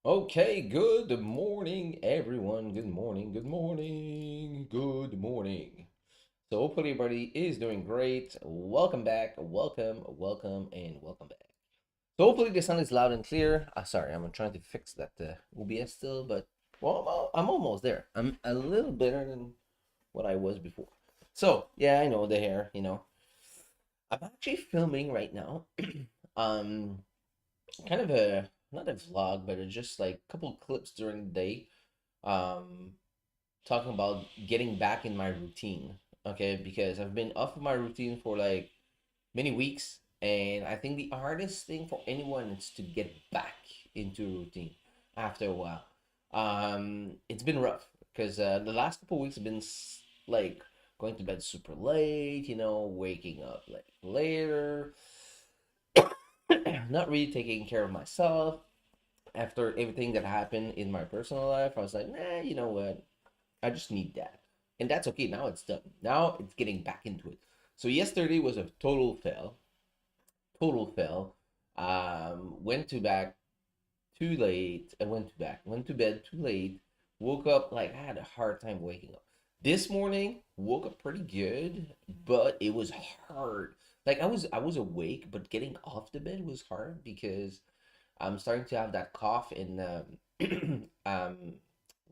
Okay, good morning, everyone. Good morning, good morning, good morning. So, hopefully, everybody is doing great. Welcome back, welcome, and welcome back. So, hopefully, the sound is loud and clear. Sorry, I'm trying to fix that OBS still, but well, I'm almost there. I'm a little better than what I was before. So, yeah, I know the hair, I'm actually filming right now. um, Kind of a not a vlog, but it's just like a couple clips during the day um talking about getting back in my routine. Okay, because I've been off of my routine for like many weeks, and I think the hardest thing for anyone is to get back into a routine after a while. It's been rough because the last couple weeks have been like going to bed super late, waking up like later, not really taking care of myself after everything that happened in my personal life. I was like, nah, you know what? I just need that. And that's okay. Now it's done. Now it's getting back into it. So yesterday was a total fail. Total fail. Went to back too late. I went to back. Went to bed too late. Woke up like I had a hard time waking up. This morning woke up pretty good, but it was hard. Like I was awake, but getting off the bed was hard because I'm starting to have that cough and um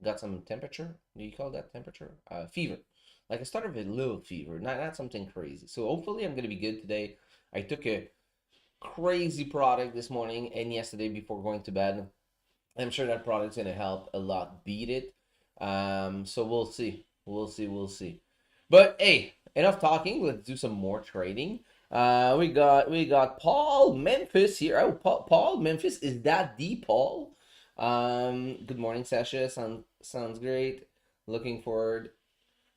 got some temperature. Do you call that temperature? Fever. Like I started with a little fever, not something crazy. So hopefully I'm gonna be good today. I took a crazy product this morning and yesterday before going to bed. I'm sure that product's gonna help a lot beat it. So we'll see. We'll see. But hey, enough talking. Let's do some more trading. We got Paul Memphis here. Oh, Paul Memphis, is that the Paul? Good morning, Sasha. Sounds great. Looking forward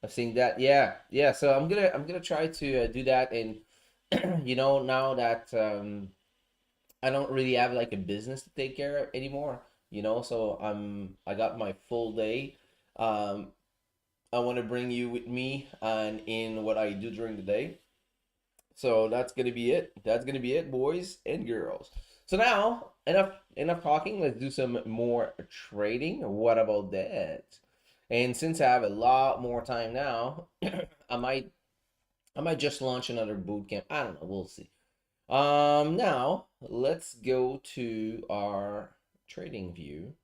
of seeing that. Yeah. So I'm gonna try to do that, and now that I don't really have like a business to take care of anymore. So I got my full day. Um, I want to bring you with me and in what I do during the day. So that's gonna be it. That's gonna be it, boys and girls. So now enough talking. Let's do some more trading. What about that? And since I have a lot more time now, I might I might just launch another boot camp. I don't know. We'll see. Now let's go to our trading view.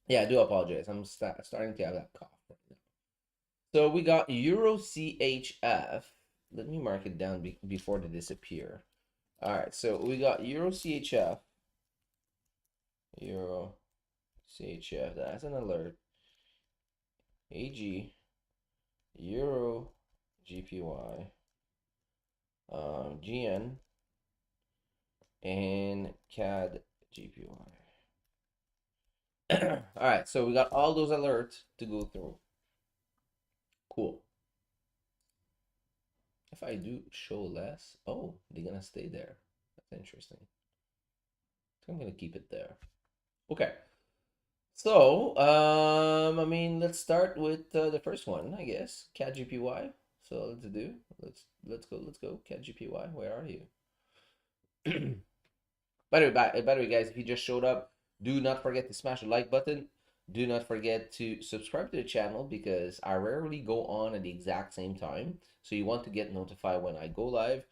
Yeah, I do apologize. I'm starting to have that cough right now. So we got Euro CHF. Let me mark it down before they disappear. All right, so we got Euro CHF. Euro CHF. That's an alert. AG. Euro GPY. GN. And CAD GPY. All right, so we got all those alerts to go through. Cool. If I do show less, oh, they're gonna stay there. That's interesting. So I'm gonna keep it there. Okay. So, I mean, let's start with the first one, I guess. CAD GPY. So let's go. CAD GPY. Where are you? By the way, guys, if you just showed up, do not forget to smash the like button. Do not forget to subscribe to the channel because I rarely go on at the exact same time. So you want to get notified when I go live.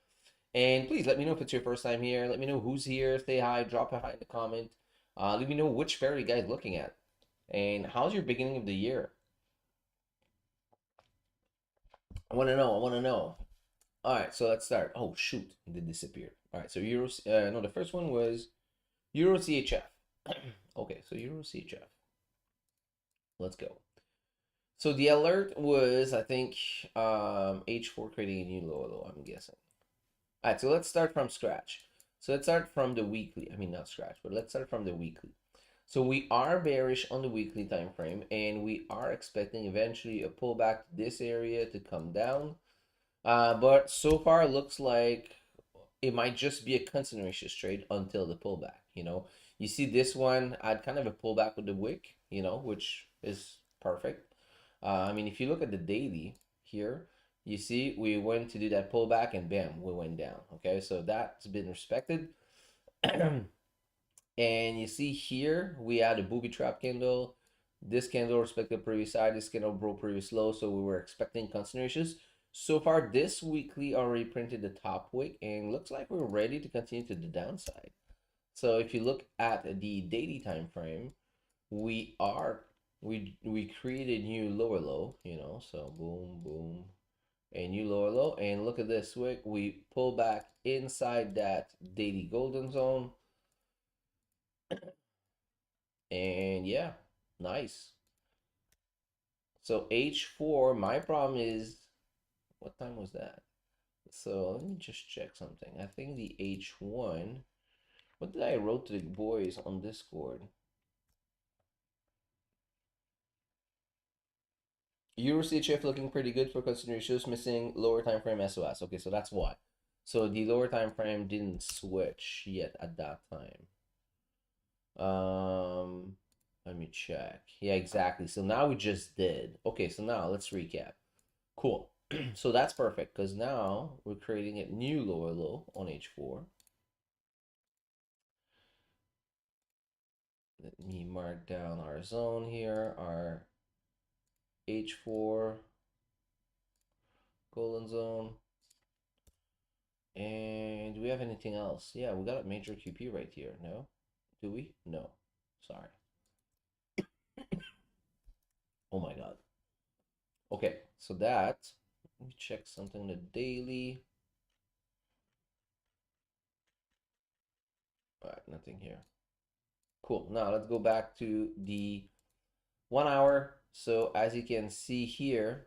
And please let me know if it's your first time here. Let me know who's here. Say hi. Drop a hi in the comment. Let me know which pair you guys looking at. And how's your beginning of the year? I want to know. I want to know. All right, so let's start. Oh shoot, it did disappear. All right, so Euros. No, the first one was Euro CHF. Okay, so Euro CHF. Let's go. So the alert was, I think, H4 creating a new low, I'm guessing. All right, so let's start from scratch. So let's start from the weekly. I mean, not scratch, but let's start from the weekly. So we are bearish on the weekly time frame, and we are expecting eventually a pullback to this area to come down. But so far, it looks like it might just be a continuation trade until the pullback. You see this one, I had kind of a pullback with the wick, which is perfect. I mean, if you look at the daily here, you see we went to do that pullback and bam, we went down. Okay, so that's been respected. And you see here, we had a booby trap candle. This candle respected previous high. This candle broke previous low. So we were expecting continuations. So far, this weekly already printed the top wick and looks like we're ready to continue to the downside. So if you look at the daily time frame, we are we created new lower low, you know, so boom, boom, a new lower low, and look at this wick. We pull back inside that daily golden zone, and yeah, nice. So H4, my problem is, what time was that? So let me just check something. I think the H1, what did I wrote to the boys on Discord? Euro CHF looking pretty good for considerations, missing lower time frame SOS. Okay, so that's why. So the lower time frame didn't switch yet at that time. Let me check. Yeah, exactly. So now we just did. Okay, so now let's recap. Cool. So that's perfect because now we're creating a new lower low on H4. Let me mark down our zone here, our H4 golden zone. And do we have anything else? Yeah, we got a major QP right here. No? Do we? No. Sorry. Oh my god. Okay, so that, let me check something the daily. All right, nothing here. Cool. Now let's go back to the 1 hour. So as you can see here,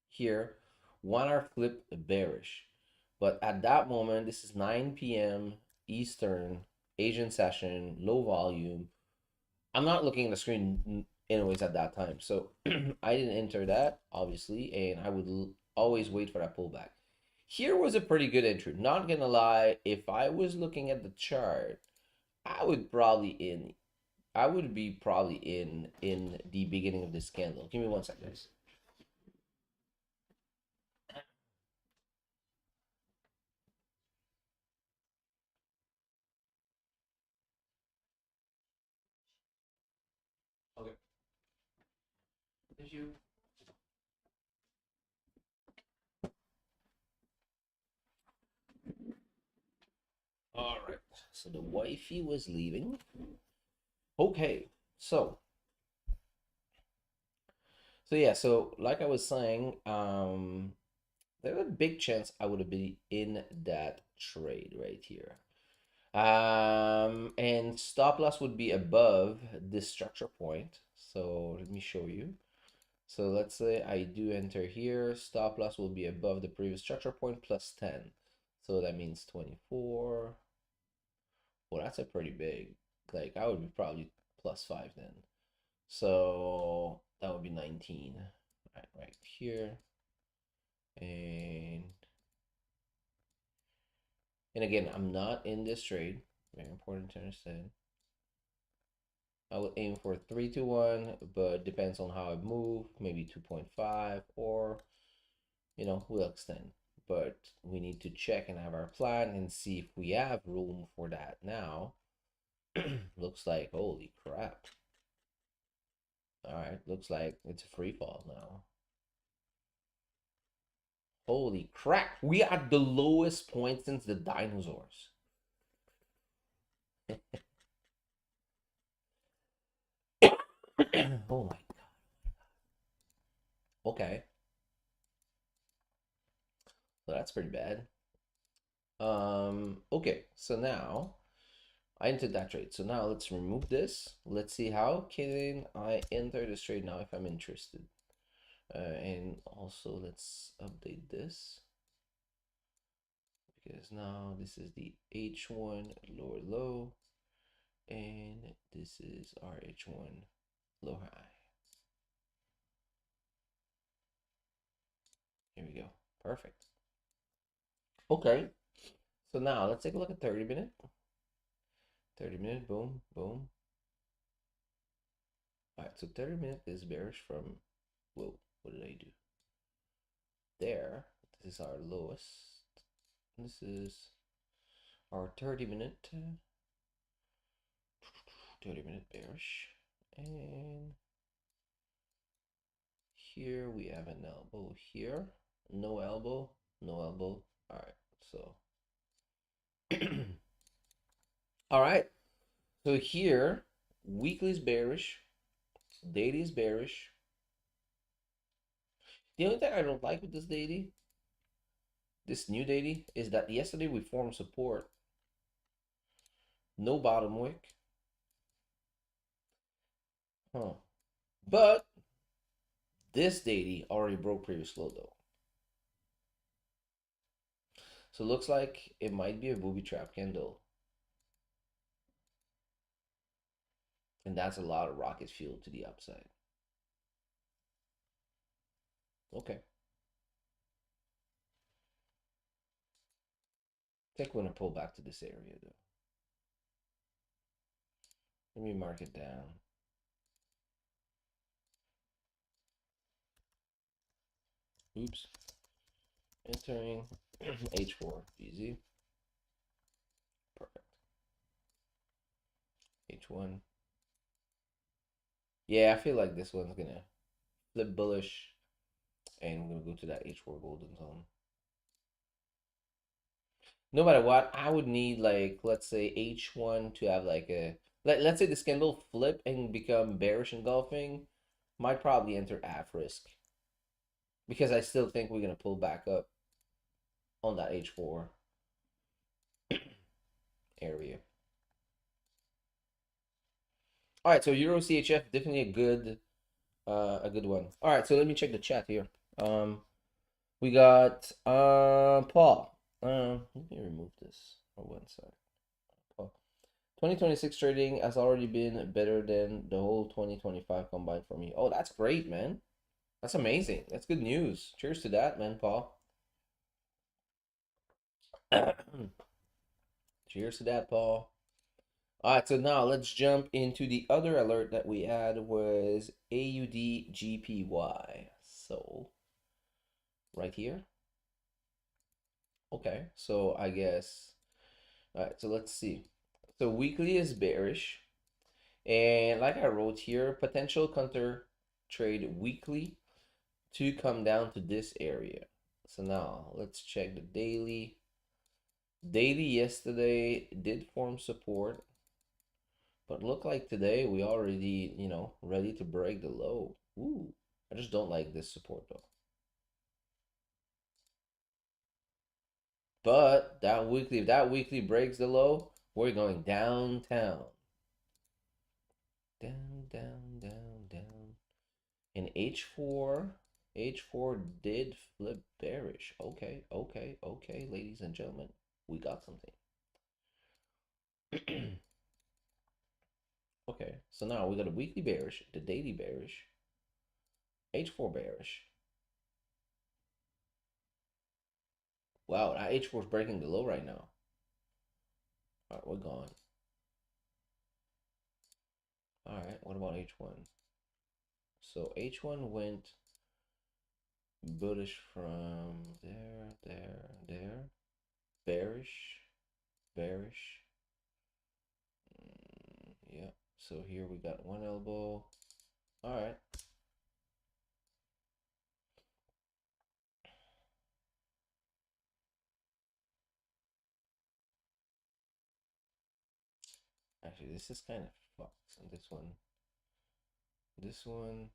here, 1 hour flip bearish. But at that moment, this is 9 p.m. Eastern, Asian session, low volume. I'm not looking at the screen anyways at that time. So I didn't enter that, obviously, and I would always wait for that pullback. Here was a pretty good entry. Not gonna lie, if I was looking at the chart, I would be probably in the beginning of this candle. Give me 1 second, guys. Okay. Did you? All right. So the wifey was leaving. Okay. So yeah, so like I was saying, there's a big chance I would have been in that trade right here. And stop loss would be above this structure point. So let me show you. So let's say I do enter here, stop loss will be above the previous structure point plus 10. So that means 24. Well, that's a pretty big, like I would be probably plus 5 then. So that would be 19. Right here. And again, I'm not in this trade. Very important to understand. I would aim for 3 to 1, but depends on how I move, maybe 2.5, or we'll extend. But we need to check and have our plan and see if we have room for that now. Looks like, holy crap. All right, looks like it's a free fall now. Holy crap, we are at the lowest point since the dinosaurs. Oh my god. Okay. So that's pretty bad. Okay, so now I entered that trade. So now let's remove this. Let's see how can I enter this trade now if I'm interested. And also let's update this because now this is the H1 lower low and this is our H1 low high. Here we go. Perfect. Okay. So now let's take a look at 30 minute. 30 minute, boom, boom. All right, so 30 minute is bearish from, whoa, what did I do? There, this is our lowest. This is our 30-minute 30-minute bearish. And here we have an elbow here. No elbow, no elbow. All right, so all right. So here, weekly is bearish, daily is bearish. The only thing I don't like with this daily, this new daily, is that yesterday we formed support. No bottom wick. Huh. But this daily already broke previous low though. So it looks like it might be a booby trap candle. And that's a lot of rocket fuel to the upside. Okay. I think we're gonna pull back to this area though. Let me mark it down. Oops. Entering H4. Easy. Perfect. H1. Yeah, I feel like this one's gonna flip bullish. And we're gonna go to that H4 golden zone. No matter what, I would need like, let's say H1 to have like a, let's say this candle flip and become bearish engulfing, might probably enter half risk. Because I still think we're gonna pull back up on that H4 area. All right, so Euro CHF definitely a good one. All right, so let me check the chat here. We got Paul. Let me remove this on one side. Paul. 2026 trading has already been better than the whole 2025 combined for me. Oh, that's great, man. That's amazing. That's good news. Cheers to that, man, Paul. Cheers to that, Paul. All right, so now let's jump into the other alert that we had was AUD GPY. So right here. Okay, so I guess, all right, so let's see. So weekly is bearish. And like I wrote here, potential counter trade weekly to come down to this area. So now let's check the daily. Daily yesterday did form support, but look like today we already, ready to break the low. Ooh, I just don't like this support though. But if that weekly breaks the low, we're going downtown. Down, down, down, down. And H4 did flip bearish. Okay, okay, okay, ladies and gentlemen, we got something. Okay, so now we got a weekly bearish, the daily bearish, H4 bearish. Wow, that H4 is breaking the low right now. All right, we're gone. All right, what about H1? So H1 went bullish from there, bearish, bearish. Yeah, so here we got one elbow. All right. Actually, this is kind of fucked. And this one,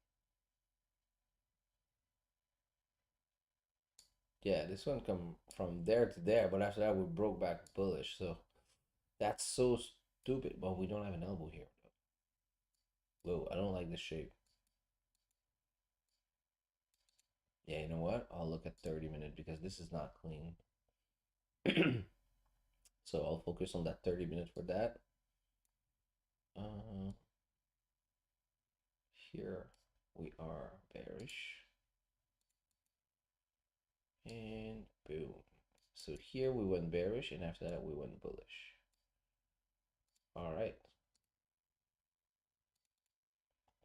yeah, this one come from there to there, but after that we broke back bullish. So that's so stupid. But we don't have an elbow here. Whoa, I don't like this shape. Yeah, you know what? I'll look at 30-minute because this is not clean. So I'll focus on that 30-minute for that. Uh, Here we are bearish. And boom. So here we went bearish, and after that we went bullish. All right.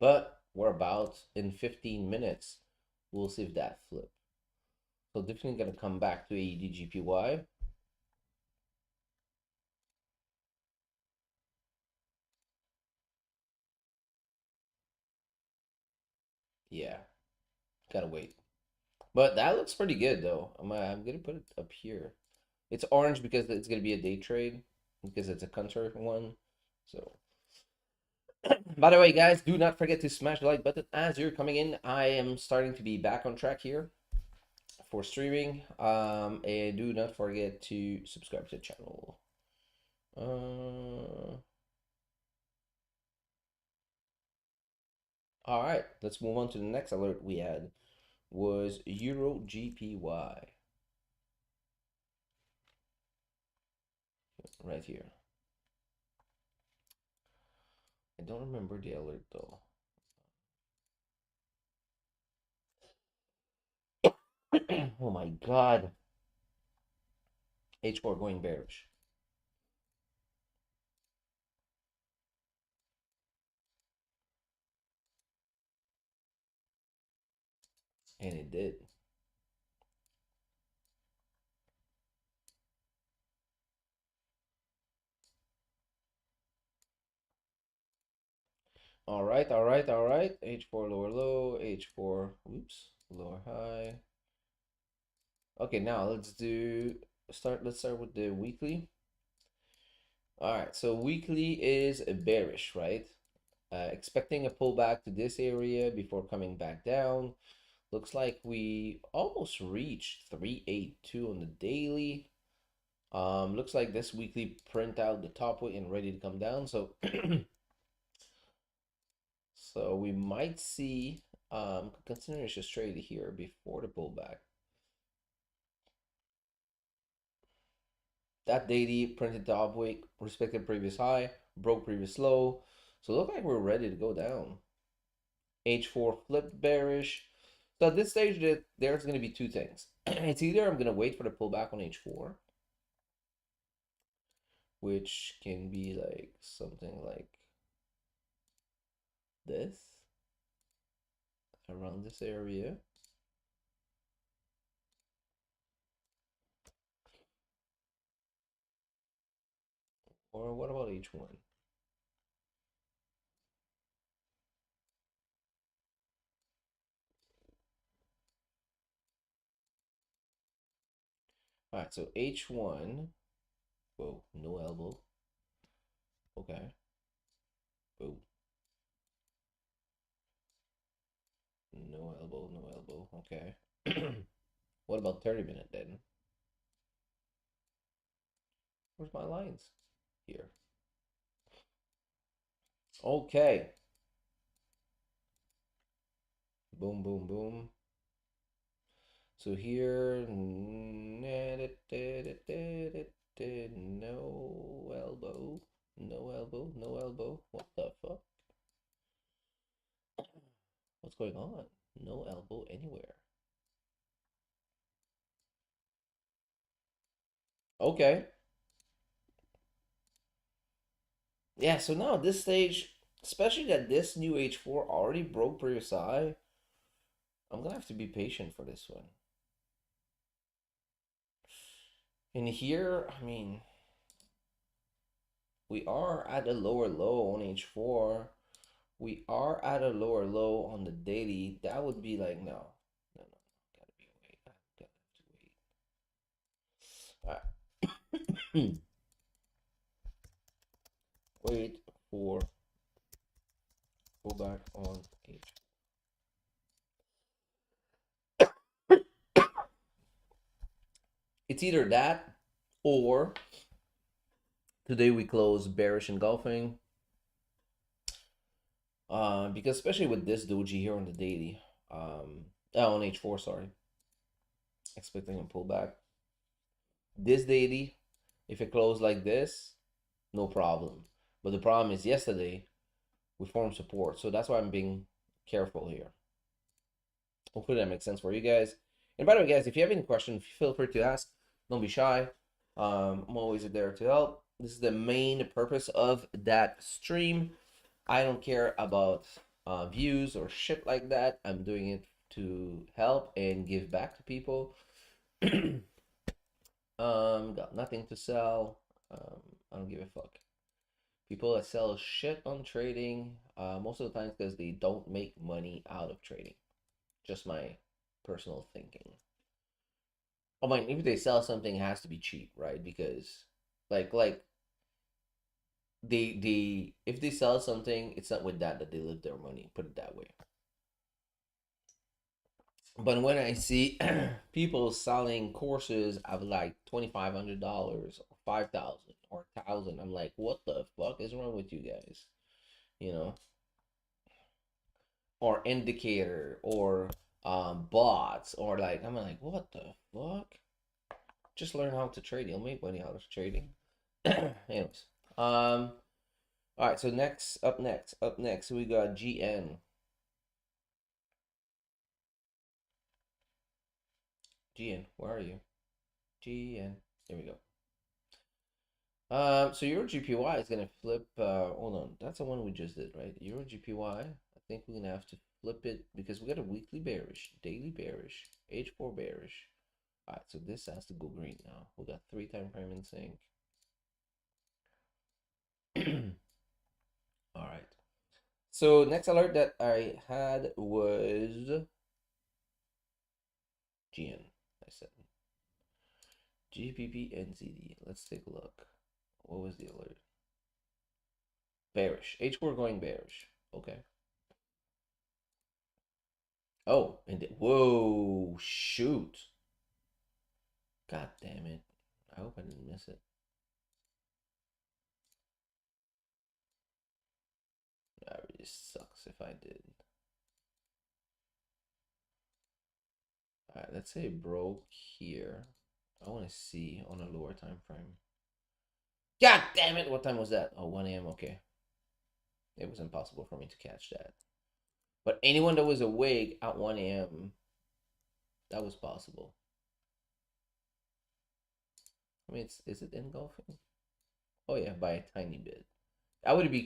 But we're about in 15 minutes. We'll see if that flip. So definitely gonna come back to AUD GPY. Yeah, gotta wait. But that looks pretty good though. I'm gonna put it up here. It's orange because it's gonna be a day trade because it's a counter one. So, by the way, guys, do not forget to smash the like button as you're coming in. I am starting to be back on track here for streaming. And do not forget to subscribe to the channel. All right, let's move on to the next alert we had was Euro GPY right here. I don't remember the alert though. Oh my god. H4 going bearish. And it did. All right, all right, all right. H4 lower low, H4, oops, lower high. Okay, now let's start with the weekly. All right, so weekly is bearish, right? Expecting a pullback to this area before coming back down. Looks like we almost reached 382 on the daily. Looks like this weekly print out the top weight and ready to come down. So so we might see continuation trade here before the pullback. That daily printed top weight, respected previous high, broke previous low. So look like we're ready to go down. H4 flipped bearish. So at this stage, there's going to be two things. It's either I'm going to wait for the pullback on H4, which can be like something like this, around this area. Or what about H1? All right, so H1. Whoa, no elbow. Okay. Whoa. No elbow, no elbow. Okay. What about 30-minute then? Where's my lines? Here. Okay. Boom, boom, boom. So here, no elbow, no elbow, no elbow. What the fuck? What's going on? No elbow anywhere. Okay. Yeah, so now at this stage, especially that this new H4 already broke previous high, I'm gonna have to be patient for this one. And here, I mean, we are at a lower low on H4. We are at a lower low on the daily. That would be like, no, no, no, gotta be wait. I gotta have to wait. Wait for pullback on H. It's either that or today we close bearish engulfing. Because especially with this doji here on the daily, on H4, sorry, expecting a pullback. This daily, if it closed like this, no problem. But the problem is yesterday we formed support, so that's why I'm being careful here. Hopefully that makes sense for you guys. And by the way, guys, if you have any questions, feel free to ask. Don't be shy. I'm always there to help. This is the main purpose of that stream. I don't care about views or shit like that. I'm doing it to help and give back to people. Got nothing to sell. I don't give a fuck. People that sell shit on trading, most of the times because they don't make money out of trading. Just my personal thinking. Oh my, if they sell something, it has to be cheap, right? Because like they if they sell something, it's not with that they live their money. Put it that way. But when I see people selling courses of like $2,500 or 5,000 or 1,000, I'm like, what the fuck is wrong with you guys? You know, or indicator or bots or like I'm like, what the fuck? Just learn how to trade. You'll make money out of trading. Anyways, all right. So up next, we got GN. GN, where are you? GN. There we go. So Euro GPY is gonna flip. Hold on, that's the one we just did, right? Euro GPY. I think we're gonna have to flip it because we got a weekly bearish, daily bearish, H4 bearish. All right, so this has to go green now. We got 3 time frame in sync. All right. So next alert that I had was GN. I said GPP NZD. Let's take a look. What was the alert? Bearish. H4 going bearish. Okay. Oh, and whoa, shoot. God damn it. I hope I didn't miss it. That really sucks if I did. Alright, let's say it broke here. I want to see on a lower time frame. God damn it! What time was that? Oh, 1 a.m. Okay. It was impossible for me to catch that. But anyone that was awake at 1 a.m., that was possible. I mean, is it engulfing? Oh yeah, by a tiny bit. I would be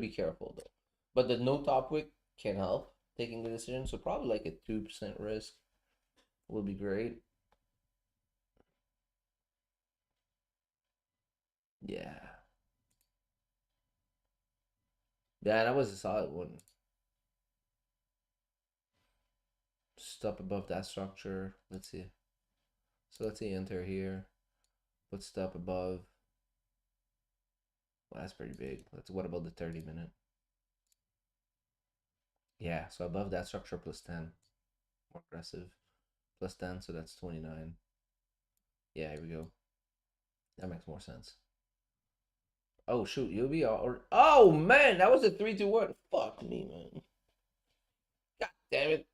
careful though. But the no top wick can help taking the decision. So probably like a 2% risk would be great. Yeah. Yeah, that was a solid one. Stop above that structure. Let's see. So let's see enter here. Put stop above. Well, that's pretty big. Let's what about the 30-minute? Yeah, so above that structure plus 10. More aggressive. Plus 10, so that's 29. Yeah, here we go. That makes more sense. Oh shoot, you'll be all. Oh man, that was a 3-2-1. Fuck me, man. God damn it.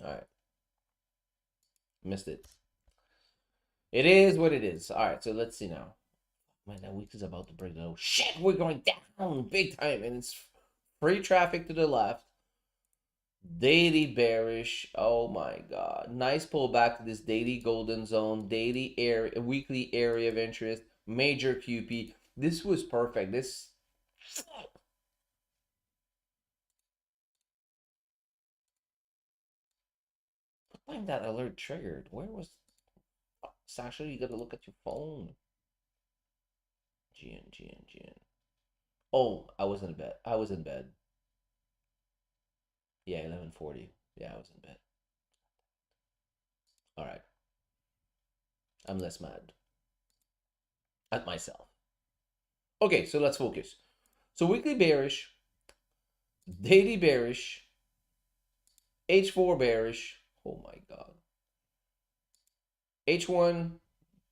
All right, missed it. It is what it is. All right, so let's see now. Man, that week is about to break down. Shit, we're going down big time, and it's free traffic to the left. Daily bearish. Oh my god. Nice pullback to this daily golden zone, daily area, weekly area of interest, major QP. This was perfect. This what time that alert triggered? Where was Sasha? You gotta look at your phone. GN. Oh, I was in bed. I was in bed. Yeah, 11:40. Yeah, I was in bed. All right. I'm less mad at myself. Okay, so let's focus. So weekly bearish, daily bearish, H4 bearish. Oh my god. H1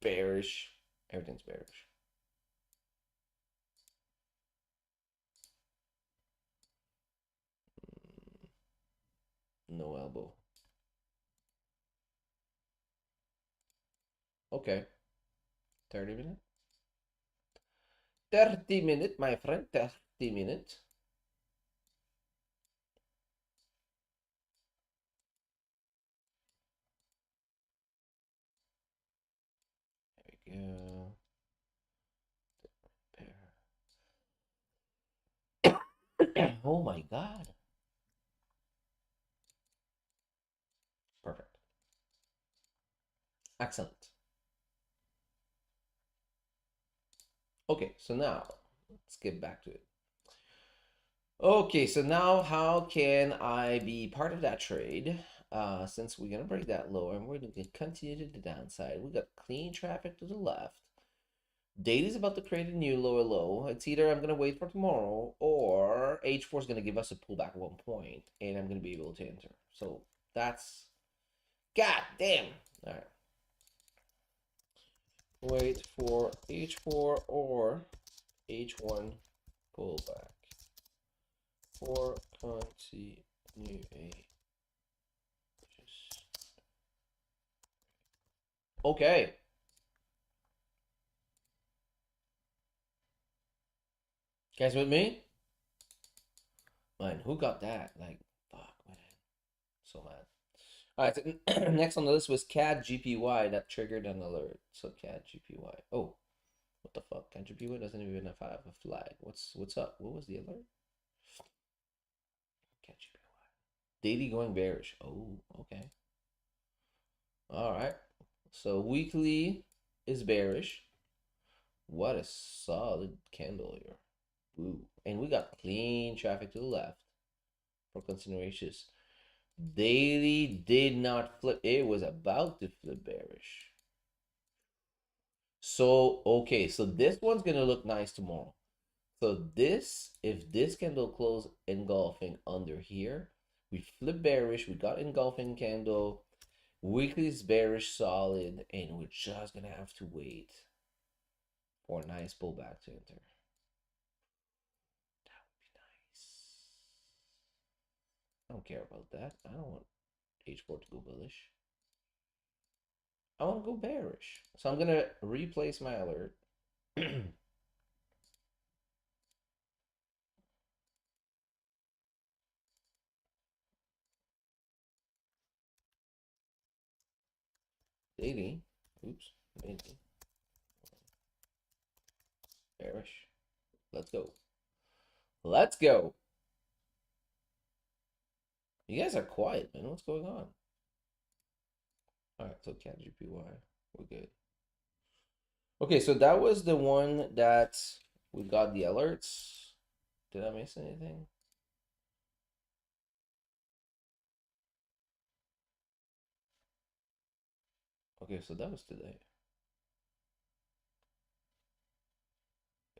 bearish. Everything's bearish. No elbow. Okay. 30-minute. 30-minute, my friend. 30-minute. There we go. Oh my god. Perfect. Excellent. Okay, so now let's get back to it. Okay, so now how can I be part of that trade? Since we're gonna break that lower and we're gonna continue to the downside. We got clean traffic to the left. Daily's about to create a new lower low. It's either I'm gonna wait for tomorrow or H4 is gonna give us a pullback at one point and I'm gonna be able to enter. So that's god damn. All right. Wait for H4 or H1 pullback for continuation. Okay. Guys with me? Man, who got that? Like, fuck, man. So mad. Alright, so next on the list was CAD GPY that triggered an alert. So CAD GPY. Oh, what the fuck? CAD GPY doesn't even have a flag. What's up? What was the alert? CAD GPY. Daily going bearish. Oh, okay. Alright. So weekly is bearish. What a solid candle here. Ooh. And we got clean traffic to the left for considerations. Daily did not flip. It was about to flip bearish. So, okay, so this one's gonna look nice tomorrow. So this, if this candle close engulfing under here, we flip bearish, we got engulfing candle, weekly is bearish solid, and we're just gonna have to wait for a nice pullback to enter. That would be nice. I don't care about that. I don't want H4 to go bullish. I want to go bearish. So I'm gonna replace my alert. Daily. Oops. Daily. Bearish. Let's go. Let's go. You guys are quiet, man. What's going on? All right, so CAT GPY. We're good. Okay, so that was the one that we got the alerts. Did I miss anything? Okay, so that was today.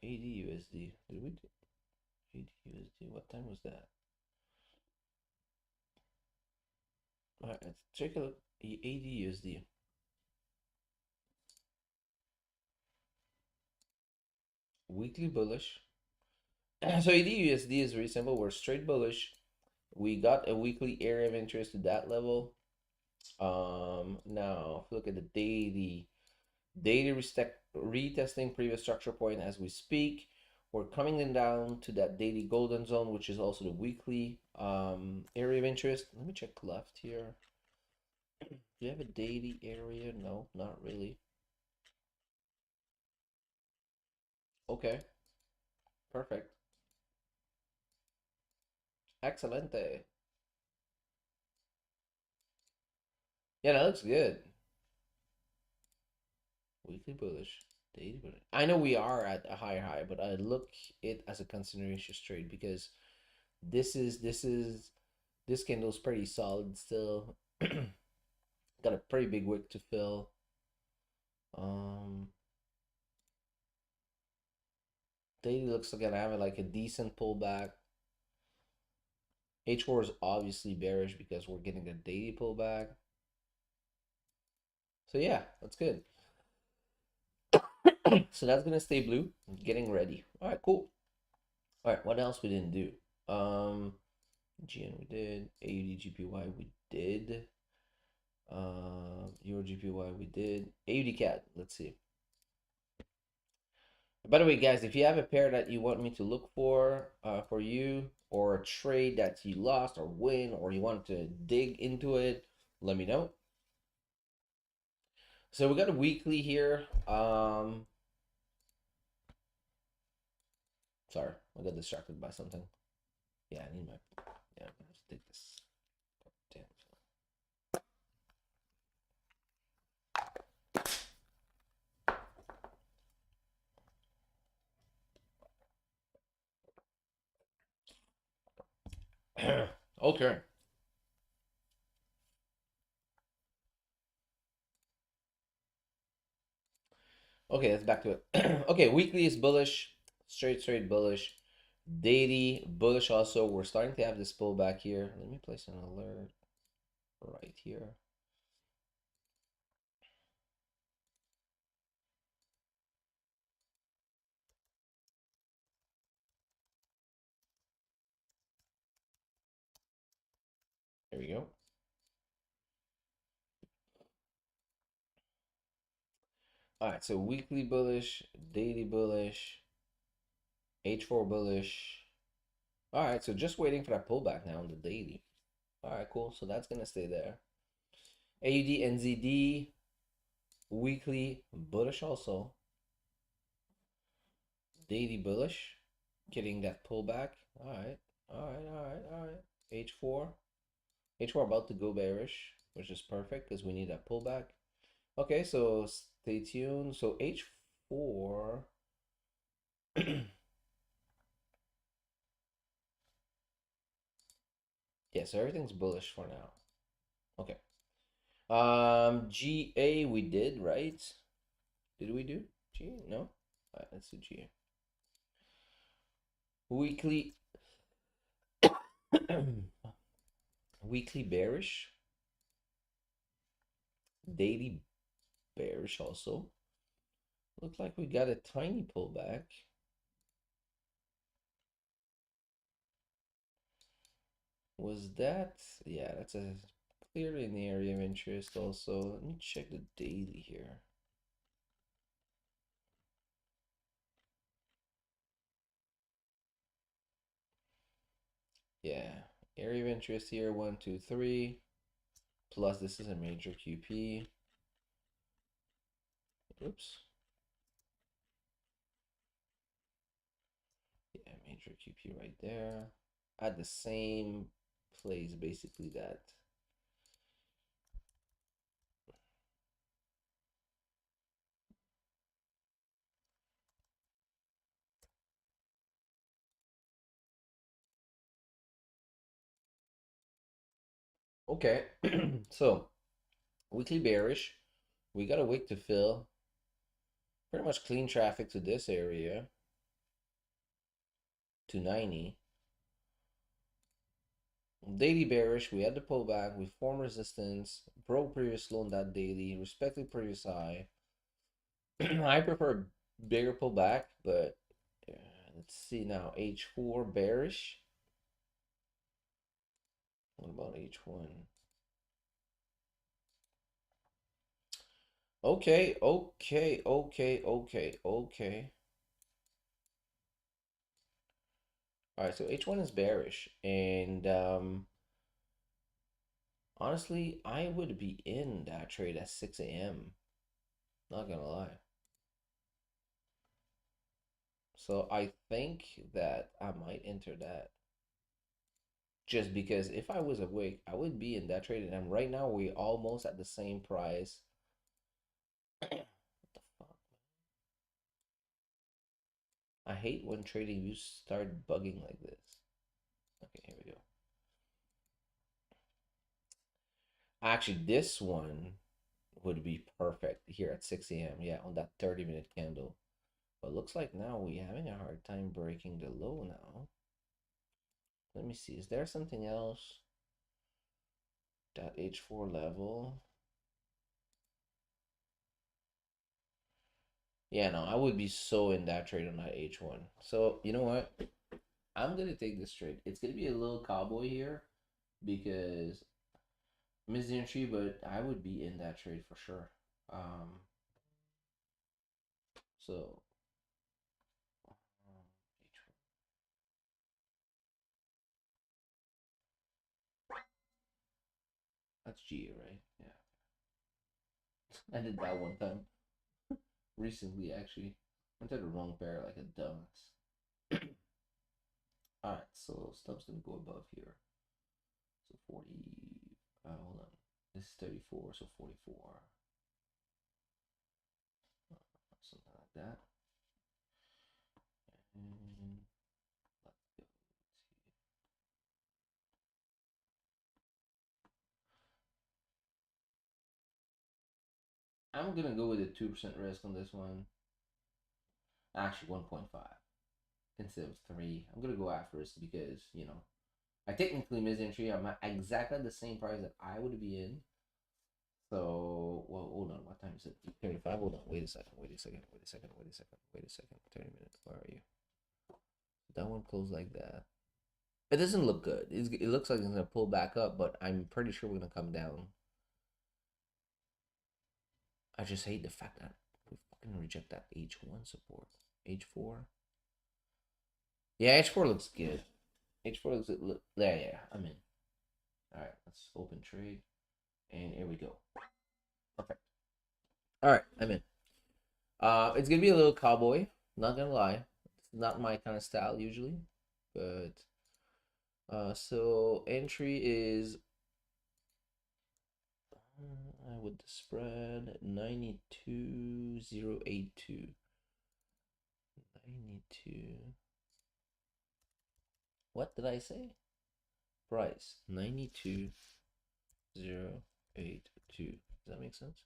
AD USD. Did we do AD USD? What time was that? All right, let's check a look. AD USD. Weekly bullish. So AD USD is very simple. We're straight bullish. We got a weekly area of interest to that level. Now if you look at the daily retesting previous structure point as we speak. We're coming in down to that daily golden zone, which is also the weekly area of interest. Let me check left here. Do you have a daily area? No, not really. Okay, perfect. Excelente. Yeah, that looks good. Weekly bullish, daily bullish. I know we are at a higher high, but I look it as a consideration trade because this candle's pretty solid still. Got a pretty big wick to fill. Um, Daily looks like gonna have like a decent pullback. H4 is obviously bearish because we're getting a daily pullback. So yeah, that's good. So that's gonna stay blue. Getting ready. All right, cool. All right, what else we didn't do? GN we did. AUD GPY we did. Euro GPY we did. AUD CAD. Let's see. By the way, guys, if you have a pair that you want me to look for you, or a trade that you lost or win, or you want to dig into it, let me know. So we got a weekly here. Sorry, I got distracted by something. Yeah, I need my. Yeah, I'm gonna take this. Damn. Okay. Okay, let's back to it. Okay, weekly is bullish, straight bullish. Daily bullish also. We're starting to have this pullback here. Let me place an alert right here. There we go. All right, so weekly bullish, daily bullish, H4 bullish. All right, so just waiting for that pullback now on the daily. All right, cool. So that's gonna stay there. AUD, NZD, weekly bullish also. Daily bullish, getting that pullback. All right, all right. H4, H4 about to go bearish, which is perfect because we need that pullback. Okay, so stay tuned. So H4. Yeah, so everything's bullish for now. Okay. GA we did, right? Did we do GA? No? All right, let's do GA. Weekly weekly bearish, daily bearish also. Looks like we got a tiny pullback. Was that? Yeah, that's a clearly in the area of interest also. Let me check the daily here. Yeah, area of interest here, 1, 2, 3. Plus this is a major QP. Oops. Yeah, major QP right there. At the same place, basically that. Okay, so weekly bearish. We got a wick to fill. Pretty much clean traffic to this area to 90. Daily bearish. We had the pullback. We formed resistance. Broke previous low on that daily. Respected previous high. I prefer bigger pullback, but let's see now. H4 bearish. What about H1? Okay. All right, so H1 is bearish, and honestly, I would be in that trade at 6 a.m. Not gonna lie. So I think that I might enter that just because if I was awake, I would be in that trade, and right now we almost at the same price. What the fuck? I hate when trading you start bugging like this. Okay, here we go. Actually, this one would be perfect here at 6 a.m. Yeah, on that 30-minute candle. But looks like now we're having a hard time breaking the low now. Let me see. Is there something else? That H4 level. Yeah, no, I would be so in that trade on that H1. So, you know what? I'm going to take this trade. It's going to be a little cowboy here because I missed the entry, but I would be in that trade for sure. So, H1. That's GA, right? Yeah. I did that one time recently, actually. I did the wrong pair like a dumbass. Alright, so stub's gonna go above here. So 40. Hold on. This is 34, so 44. Something like that. And let's go I'm gonna go with a 2% risk on this one. Actually, 1.5 instead of 3. I'm gonna go after this because I technically missed entry. I'm at exactly the same price that I would be in. So, well, hold on. What time is it? 35. Hold on. Wait a second. Wait a second. Wait a second. Wait a second. Wait a second. 30 minutes. Where are you? That one closed like that. It doesn't look good. It looks like it's gonna pull back up, but I'm pretty sure we're gonna come down. I just hate the fact that we fucking reject that H1 support. H4. Yeah, H4 looks good. H4 looks good. Yeah, I'm in. All right, let's open trade, and here we go. Perfect. All right, I'm in. It's gonna be a little cowboy. Not gonna lie, it's not my kind of style usually, but so entry is with the spread 92,082. 92. What did I say? Price 92,082. Does that make sense?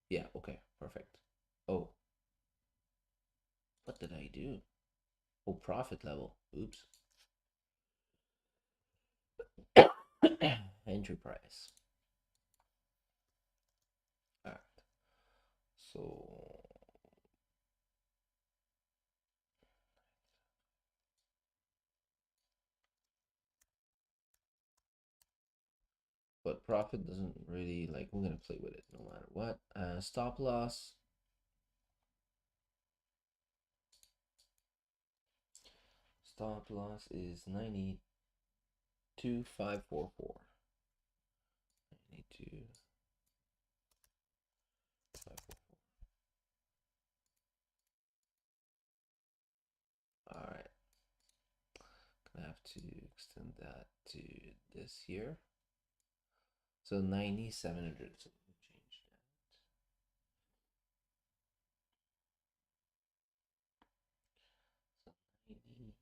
Yeah, okay, perfect. Oh, what did I do? Oh, profit level. Oops. Entry price. All right. So but profit doesn't really like, we're gonna play with it no matter what. Stop loss. Stop loss is 92,544. 92,544. All right. Gonna have to extend that to this here. So 9,700. So let me change that. So 90.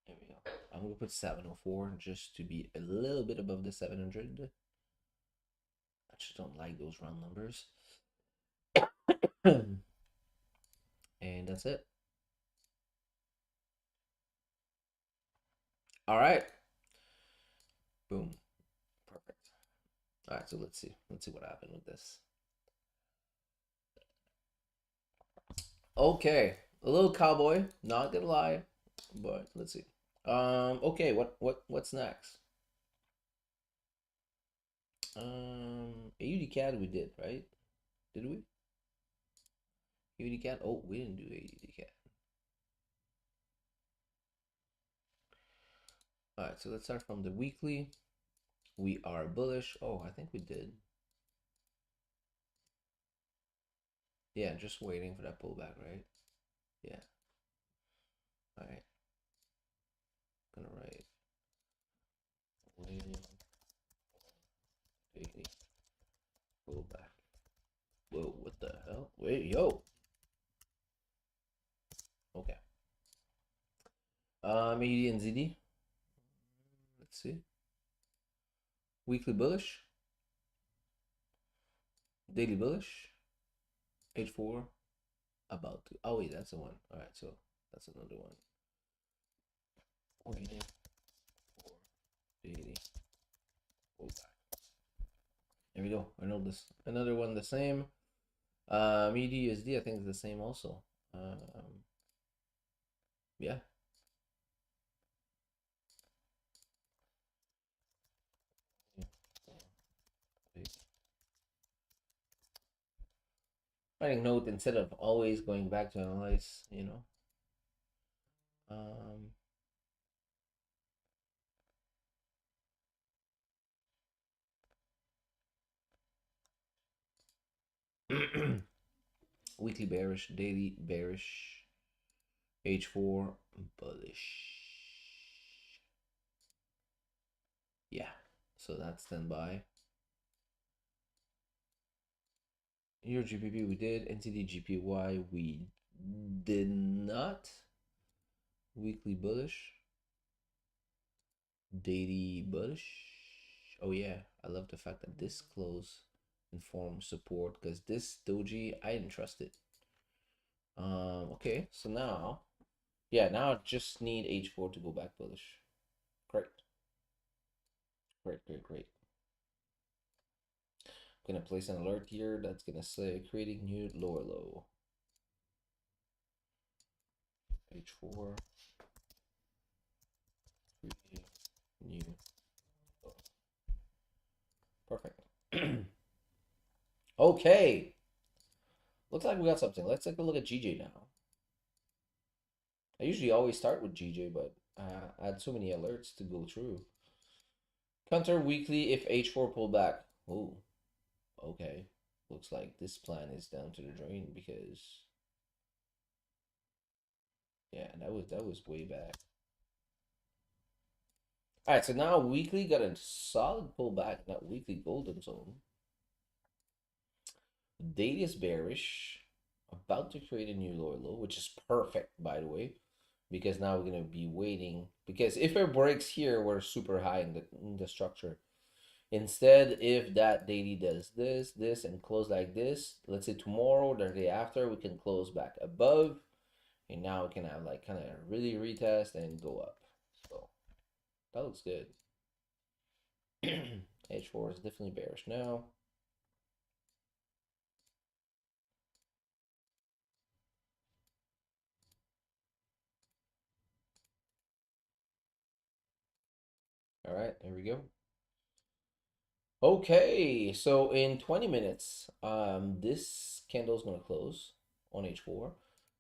There we go. I'm gonna put 704 just to be a little bit above the 700. I just don't like those round numbers. And that's it. All right. Boom. Perfect. All right, so let's see. Let's see what happened with this. Okay, a little cowboy, not gonna lie, but let's see. Okay, what's next? AUD CAD we did, right? Did we? AUD CAD? Oh, we didn't do AUD CAD. All right, so let's start from the weekly. We are bullish. Oh, I think we did. Yeah, just waiting for that pullback, right? Yeah. All right. Gonna write waiting 80 pullback. Whoa, what the hell? Wait, yo. Okay. AUD and ZD. Let's see. Weekly bullish. Daily bullish. H4. About to. Oh wait, that's the one. All right, so that's another one. Waiting for daily pullback. There we go. I know this. Another one the same. EDUSD I think is the same also. Yeah. Writing note instead of always going back to analyze, weekly bearish, daily bearish, H4 bullish. Yeah, so that's standby. Euro GPP we did, NCD GPY we did not. Weekly bullish, daily bullish. Oh yeah, I love the fact that this close informs support because this doji I didn't trust it. Okay, so now, yeah, now I just need H4 to go back bullish. Great, great, great, great. I'm gonna place an alert here that's gonna say creating new lower low. H4, creating new low. Perfect. Okay, looks like we got something. Let's take a look at GJ now. I usually always start with GJ, but I had so many alerts to go through. Counter weekly if H4 pull back. Oh, okay. Looks like this plan is down to the drain because yeah, that was way back. All right, so now weekly got a solid pullback in that weekly golden zone. Daily is bearish, about to create a new lower low, which is perfect, by the way, because now we're gonna be waiting. Because if it breaks here, we're super high in the structure. Instead, if that daily does this, this, and close like this, let's say tomorrow or the day after, we can close back above, and now we can have like kind of really retest and go up. So that looks good. H4 is definitely bearish now. All right, there we go. Okay, so in 20 minutes, this candle is going to close on H4.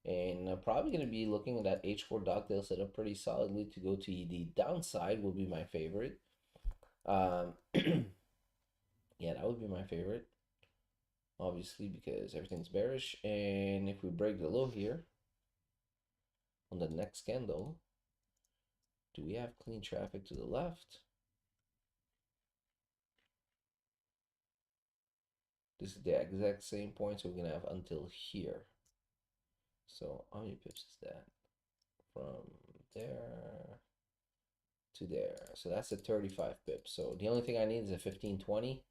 And I'm probably going to be looking at that H4 dogtail setup pretty solidly to go to the downside will be my favorite. Yeah, that would be my favorite. Obviously, because everything's bearish. And if we break the low here on the next candle, do we have clean traffic to the left? This is the exact same point, so we're gonna have until here. So how many pips is that? From there to there. So that's a 35 pips. So the only thing I need is a 15-20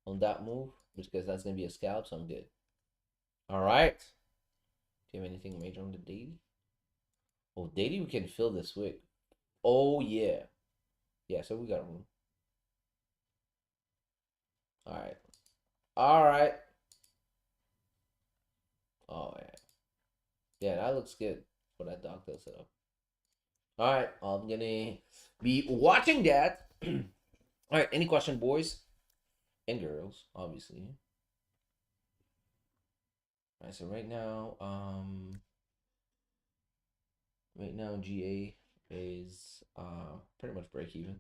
on that move, because that's gonna be a scalp, so I'm good. All right. Do you have anything major on the daily? Oh, daily we can fill this wick. Oh yeah. Yeah, so we got room. All right. All right. Oh yeah. Yeah, that looks good for that dogtail setup. All right, I'm gonna be watching that. All right, any question, boys and girls, obviously. All right, so right now GA is pretty much break even.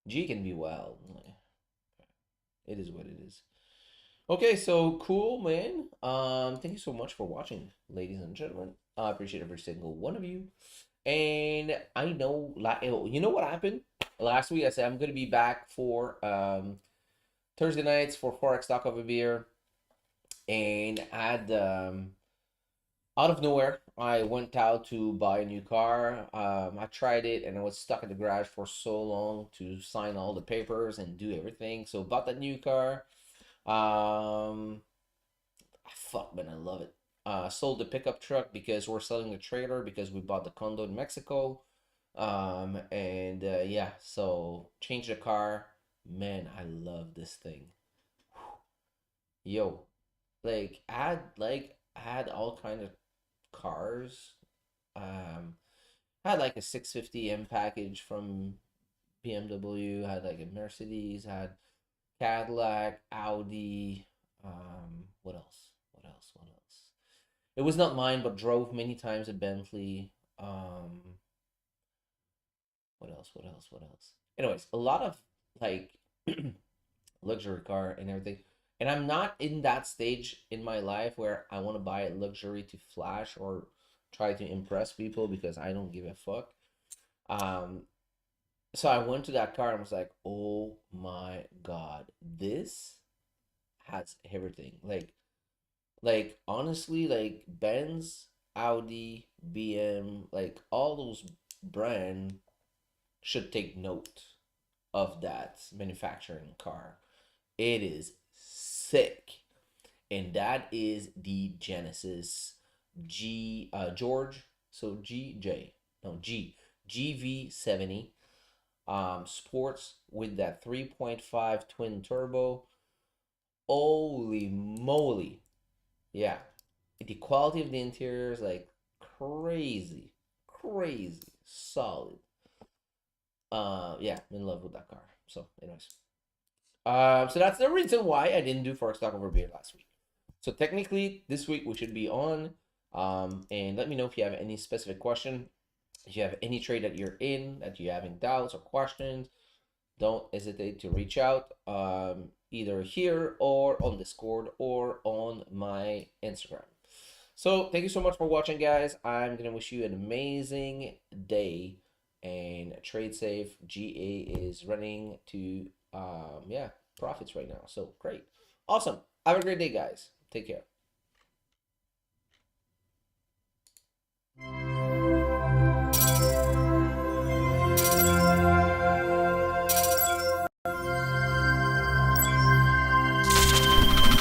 G can be wild. It is what it is. Okay, so cool, man. Thank you so much for watching, ladies and gentlemen. I appreciate every single one of you. And I know, like, you know what happened last week? I said I'm gonna be back for Thursday nights for Forex Talk of a Beer, and out of nowhere, I went out to buy a new car. I tried it, and I was stuck in the garage for so long to sign all the papers and do everything. So bought that new car. Fuck, man, I love it. Sold the pickup truck because we're selling the trailer because we bought the condo in Mexico. And yeah, so change the car. Man, I love this thing. Yo, I had all kind of cars. I had like a 650M package from BMW. I had like a Mercedes. I had Cadillac, Audi. What else? What else? What else? It was not mine, but drove many times a Bentley. What else? What else? What else? Anyways, a lot of like luxury car and everything. And I'm not in that stage in my life where I want to buy a luxury to flash or try to impress people because I don't give a fuck. Um, so I went to that car and was like, oh my God, this has everything. Like honestly, like Benz, Audi, BM, like all those brand should take note of that manufacturing car. It is sick. And that is the Genesis George. So GV70 sports with that 3.5 twin turbo. Holy moly. Yeah. The quality of the interior is like crazy. Crazy. Solid. Yeah, I'm in love with that car. So anyways. So that's the reason why I didn't do Forex Talk Over Beer last week. So technically this week we should be on. And let me know if you have any specific question. If you have any trade that you're in, that you're having doubts or questions, don't hesitate to reach out, either here or on Discord or on my Instagram. So thank you so much for watching, guys. I'm gonna wish you an amazing day and trade safe. GA is running to yeah, profits right now. So great. Awesome. Have a great day, guys. Take care.